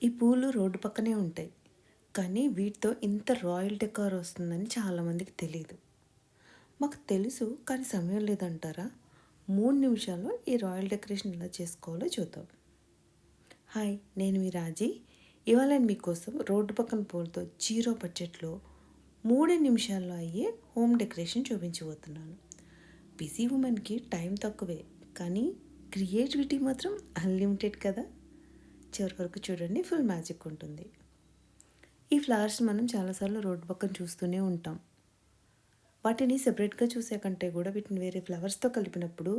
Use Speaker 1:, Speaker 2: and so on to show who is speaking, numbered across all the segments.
Speaker 1: ఈ పూలు రోడ్డు పక్కనే ఉంటాయి. కానీ వీటితో ఇంత రాయల్ డెకార్ వస్తుందని చాలామందికి తెలీదు. మాకు తెలుసు కానీ సమయం లేదంటారా? 3 నిమిషాల్లో ఈ రాయల్ డెకరేషన్ ఎలా చేసుకోవాలో చూద్దాం. హాయ్, నేను మీ రాజీ. ఇవాళ నేను మీకోసం రోడ్డు పక్కన పూలతో జీరో బడ్జెట్‌లో 3 నిమిషాల్లో అయ్యే హోమ్ డెకరేషన్ చూపించబోతున్నాను. బిజీ వుమెన్‌కి టైం తక్కువే, కానీ క్రియేటివిటీ మాత్రం అన్‌లిమిటెడ్ కదా! చివరి వరకు చూడండి, ఫుల్ మ్యాజిక్ ఉంటుంది. ఈ ఫ్లవర్స్ మనం చాలాసార్లు రోడ్డు పక్కన చూస్తూనే ఉంటాం. వాటిని సెపరేట్‌గా చూసే కంటే కూడా వీటిని వేరే ఫ్లవర్స్‌తో కలిపినప్పుడు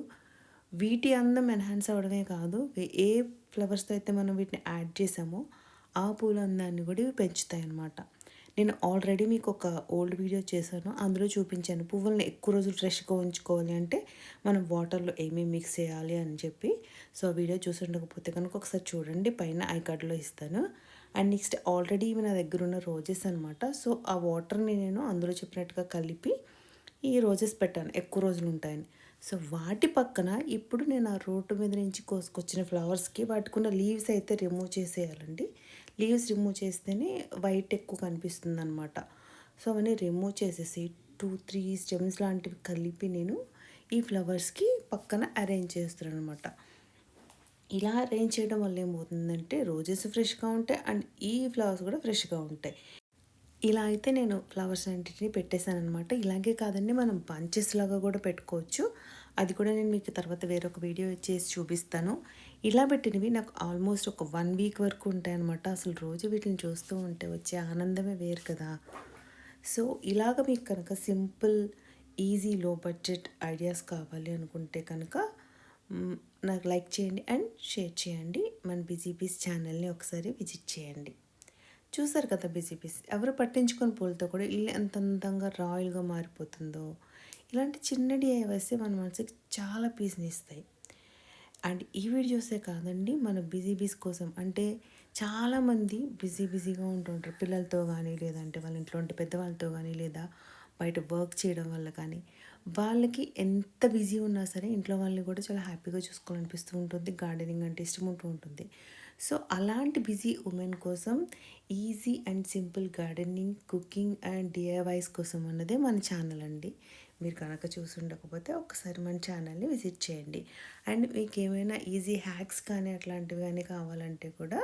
Speaker 1: వీటి అందం ఎన్హాన్స్ అవ్వడమే కాదు, ఏ ఫ్లవర్స్‌తో అయితే మనం వీటిని యాడ్ చేసామో ఆ పూల అందాన్ని కూడా ఇవి పెంచుతాయన్నమాట. నేను ఆల్రెడీ మీకు ఒక ఓల్డ్ వీడియో చేశాను. అందులో చూపించాను పువ్వుల్ని ఎక్కువ రోజులు ఫ్రెష్‌గా ఉంచుకోవాలి అంటే మనం వాటర్‌లో ఏమేమి మిక్స్ చేయాలి అని చెప్పి. సో, ఆ వీడియో చూసి ఉండకపోతే కనుక ఒకసారి చూడండి, పైన ఐ కార్డ్‌లో ఇస్తాను. అండ్ నెక్స్ట్ ఆల్రెడీ ఇవి నా దగ్గర ఉన్న రోజెస్ అనమాట. సో, ఆ వాటర్‌ని నేను అందులో చెప్పినట్టుగా కలిపి ఈ రోజెస్ పెట్టాను, ఎక్కువ రోజులు ఉంటాయని. సో, వాటి పక్కన ఇప్పుడు నేను ఆ రోడ్డు మీద నుంచి కోసుకొచ్చిన ఫ్లవర్స్‌కి వాటికున్న లీవ్స్ అయితే రిమూవ్ చేసేయాలండి. లీవ్స్ రిమూవ్ చేస్తేనే వైట్ ఎక్కువ కనిపిస్తుందనమాట. సో, అవన్నీ రిమూవ్ చేసేసి 2, 3 స్టెమ్స్ లాంటివి కలిపి నేను ఈ ఫ్లవర్స్‌కి పక్కన అరేంజ్ చేస్తున్నాననమాట. ఇలా అరేంజ్ చేయడం వల్ల ఏమవుతుందంటే రోజెస్ ఫ్రెష్‌గా ఉంటాయి అండ్ ఈ ఫ్లవర్స్ కూడా ఫ్రెష్‌గా ఉంటాయి. ఇలా అయితే నేను ఫ్లవర్స్ అన్నిటిని పెట్టేశాననమాట. ఇలాగే కాదండి, మనం బంచెస్ లాగా కూడా పెట్టుకోవచ్చు. అది కూడా నేను మీకు తర్వాత వేరొక వీడియో చేసి చూపిస్తాను. ఇలా పెట్టినవి నాకు ఆల్మోస్ట్ ఒక 1 వీక్ వరకు ఉంటాయన్నమాట. అసలు రోజు వీటిని చూస్తూ ఉంటే వచ్చే ఆనందమే వేరు కదా! సో, ఇలాగ మీకు కనుక సింపుల్, ఈజీ, లో బడ్జెట్ ఐడియాస్ కావాలి అనుకుంటే కనుక హ్మ్, నాకు లైక్ చేయండి అండ్ షేర్ చేయండి. మన బిజీ బీస్ ఛానల్‌ని ఒకసారి విజిట్ చేయండి. చూసారు కదా, బిజీ పీస్ ఎవరు పట్టించుకొని పూలతో కూడా ఇల్లు ఎంత అందంగా రాయల్గా మారిపోతుందో. ఇలాంటి చిన్న డిఐవైసే మన మనసుకి చాలా పీస్ని ఇస్తాయి. అండ్ ఈ వీడియోసే కాదండి, మన బిజీ బీస్ కోసం అంటే చాలామంది బిజీగా ఉంటుంటారు పిల్లలతో కానీ, లేదంటే వాళ్ళ ఇంట్లో ఉంటే పెద్దవాళ్ళతో కానీ, లేదా బయట వర్క్ చేయడం వల్ల కానీ. వాళ్ళకి ఎంత బిజీ ఉన్నా సరే ఇంట్లో వాళ్ళని కూడా చాలా హ్యాపీగా చూసుకోవాలనిపిస్తూ ఉంటుంది. గార్డెనింగ్ అంటే ఇష్టం ఉంటూ ఉంటుంది. సో, అలాంటి బిజీ ఉమెన్ కోసం easy and simple gardening, cooking and DIYs కోసం అన్నదే మన ఛానల్ అండి. మీరు కనుక చూసి ఉండకపోతే ఒకసారి మన ఛానల్ని విజిట్ చేయండి. అండ్ మీకు ఏమైనా ఈజీ హ్యాక్స్ కానీ అట్లాంటివి కానీ కావాలంటే కూడా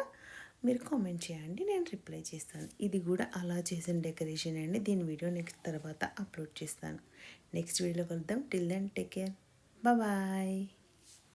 Speaker 1: మీరు కామెంట్ చేయండి, నేను రిప్లై చేస్తాను. ఇది కూడా అలా చేసిన డెకరేషన్ అండి. దీని వీడియో నెక్స్ట్ తర్వాత అప్లోడ్ చేస్తాను. నెక్స్ట్ వీడియోలో కలుద్దాం. Till then take care. Bye.